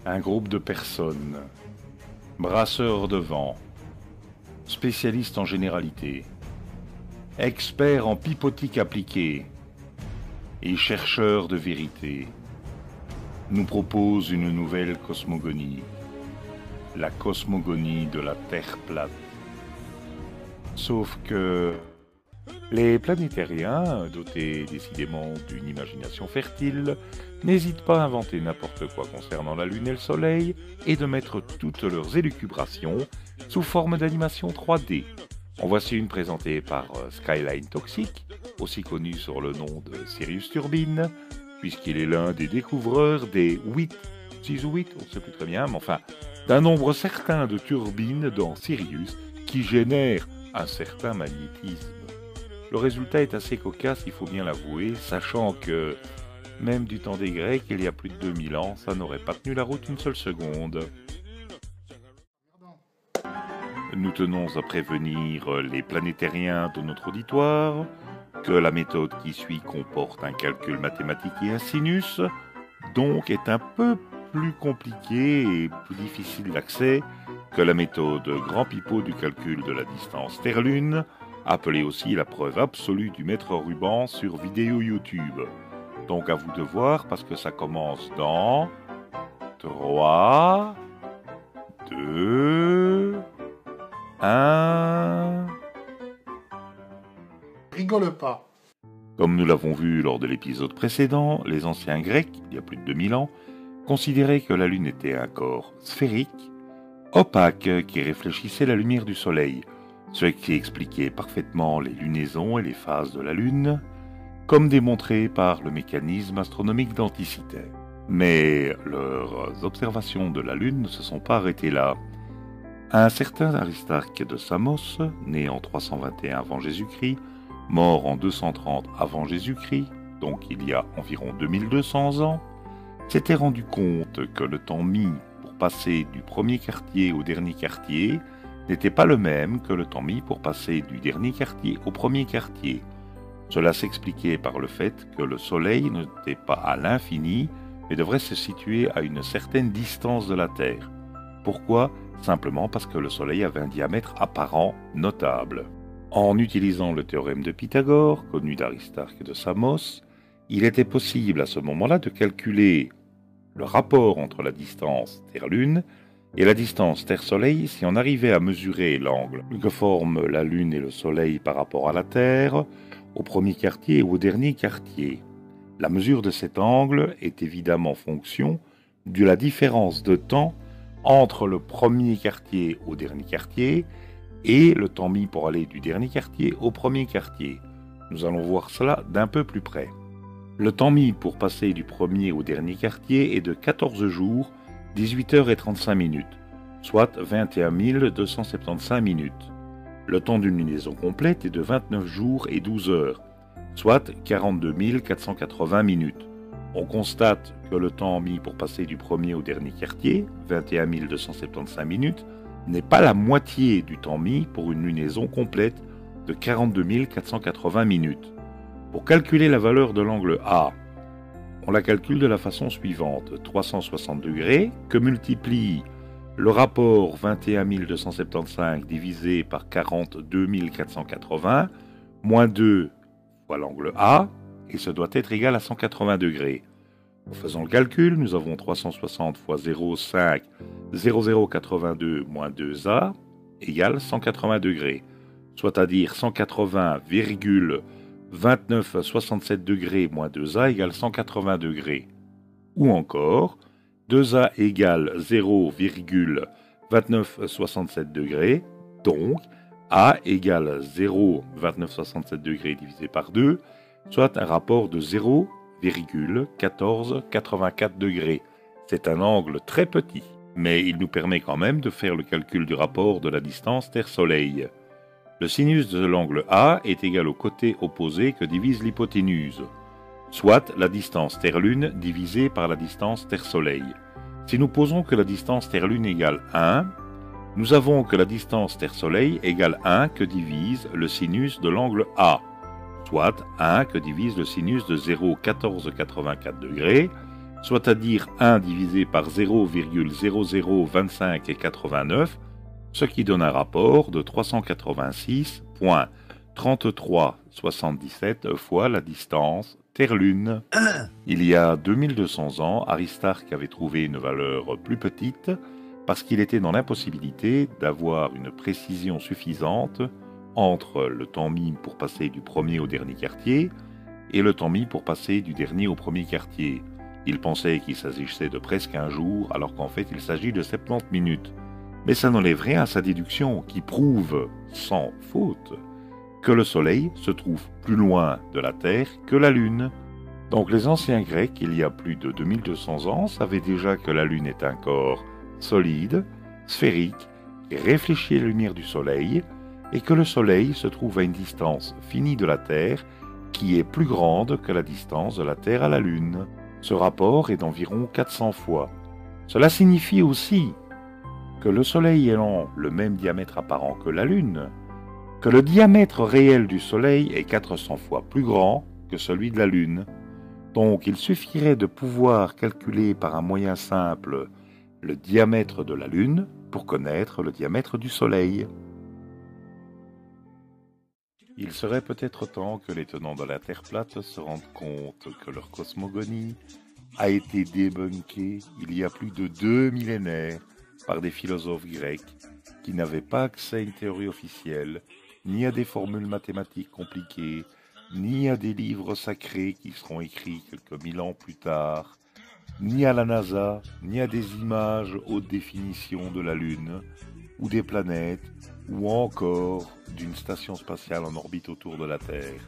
Un groupe de personnes, brasseurs de vent, spécialistes en généralité, experts en pipotique appliquée et chercheurs de vérité, nous proposent une nouvelle cosmogonie, la cosmogonie de la Terre plate. Sauf que les planétariens, dotés décidément d'une imagination fertile, n'hésitent pas à inventer n'importe quoi concernant la Lune et le Soleil et de mettre toutes leurs élucubrations sous forme d'animation 3D. En voici une présentée par Skyline Toxic, aussi connu sur le nom de Sirius Turbine, puisqu'il est l'un des découvreurs des 6 ou 8, on ne sait plus très bien, mais enfin, d'un nombre certain de turbines dans Sirius qui génèrent un certain magnétisme. Le résultat est assez cocasse, il faut bien l'avouer, sachant que, même du temps des Grecs, il y a plus de 2000 ans, ça n'aurait pas tenu la route une seule seconde. Nous tenons à prévenir les planétariens de notre auditoire que la méthode qui suit comporte un calcul mathématique et un sinus, donc est un peu plus compliquée et plus difficile d'accès que la méthode grand pipeau du calcul de la distance Terre-Lune, appelée aussi la preuve absolue du maître ruban sur vidéo YouTube. Donc à vous de voir parce que ça commence dans 3, 2, 1... Rigole pas. Comme nous l'avons vu lors de l'épisode précédent, les anciens Grecs, il y a plus de 2000 ans, considéraient que la Lune était un corps sphérique, opaque, qui réfléchissait la lumière du Soleil, ce qui expliquait parfaitement les lunaisons et les phases de la Lune, comme démontré par le mécanisme astronomique d'Anticythère. Mais leurs observations de la Lune ne se sont pas arrêtées là. Un certain Aristarque de Samos, né en 321 avant Jésus-Christ, mort en 230 avant Jésus-Christ, donc il y a environ 2200 ans, s'était rendu compte que le temps mis pour passer du premier quartier au dernier quartier n'était pas le même que le temps mis pour passer du dernier quartier au premier quartier. Cela s'expliquait par le fait que le Soleil n'était pas à l'infini, mais devrait se situer à une certaine distance de la Terre. Pourquoi ? Simplement parce que le Soleil avait un diamètre apparent notable. En utilisant le théorème de Pythagore, connu d'Aristarque de Samos, il était possible à ce moment-là de calculer le rapport entre la distance Terre-Lune et la distance Terre-Soleil si on arrivait à mesurer l'angle que forment la Lune et le Soleil par rapport à la Terre au premier quartier ou au dernier quartier. La mesure de cet angle est évidemment fonction de la différence de temps entre le premier quartier au dernier quartier et le temps mis pour aller du dernier quartier au premier quartier. Nous allons voir cela d'un peu plus près. Le temps mis pour passer du premier au dernier quartier est de 14 jours, 18 heures et 35 minutes, soit 21 275 minutes. Le temps d'une lunaison complète est de 29 jours et 12 heures, soit 42 480 minutes. On constate que le temps mis pour passer du premier au dernier quartier, 21 275 minutes, n'est pas la moitié du temps mis pour une lunaison complète de 42 480 minutes. Pour calculer la valeur de l'angle A, on la calcule de la façon suivante. 360 degrés que multiplie le rapport 21 275 divisé par 42 480 moins 2 fois l'angle A, et ce doit être égal à 180 degrés. En faisant le calcul, nous avons 360 fois 0,5 0082 moins 2A égale 180 degrés, soit à dire 180,2967 degrés moins 2A égale 180 degrés. Ou encore, 2A égale 0,2967 degrés, donc A égale 0,2967 degrés divisé par 2, soit un rapport de 0,1484 degrés. C'est un angle très petit, mais il nous permet quand même de faire le calcul du rapport de la distance Terre-Soleil. Le sinus de l'angle A est égal au côté opposé que divise l'hypoténuse, soit la distance Terre-Lune divisée par la distance Terre-Soleil. Si nous posons que la distance Terre-Lune égale 1, nous avons que la distance Terre-Soleil égale 1 que divise le sinus de l'angle A, soit 1 que divise le sinus de 0,1484 degrés, soit à dire 1 divisé par 0,002589, ce qui donne un rapport de 386,3377 fois la distance Terre-Lune. Il y a 2200 ans, Aristarque avait trouvé une valeur plus petite parce qu'il était dans l'impossibilité d'avoir une précision suffisante entre le temps mis pour passer du premier au dernier quartier et le temps mis pour passer du dernier au premier quartier. Il pensait qu'il s'agissait de presque un jour, alors qu'en fait il s'agit de 70 minutes. Mais ça n'enlève rien à sa déduction, qui prouve, sans faute, que le Soleil se trouve plus loin de la Terre que la Lune. Donc les anciens Grecs, il y a plus de 2200 ans, savaient déjà que la Lune est un corps solide, sphérique, qui réfléchit la lumière du Soleil, et que le Soleil se trouve à une distance finie de la Terre, qui est plus grande que la distance de la Terre à la Lune. Ce rapport est d'environ 400 fois. Cela signifie aussi que le Soleil ayant le même diamètre apparent que la Lune, que le diamètre réel du Soleil est 400 fois plus grand que celui de la Lune. Donc il suffirait de pouvoir calculer par un moyen simple le diamètre de la Lune pour connaître le diamètre du Soleil. Il serait peut-être temps que les tenants de la Terre plate se rendent compte que leur cosmogonie a été débunkée il y a plus de 2 millénaires par des philosophes grecs qui n'avaient pas accès à une théorie officielle, ni à des formules mathématiques compliquées, ni à des livres sacrés qui seront écrits quelques 1000 ans plus tard, ni à la NASA, ni à des images haute définition de la Lune, ou des planètes, ou encore d'une station spatiale en orbite autour de la Terre.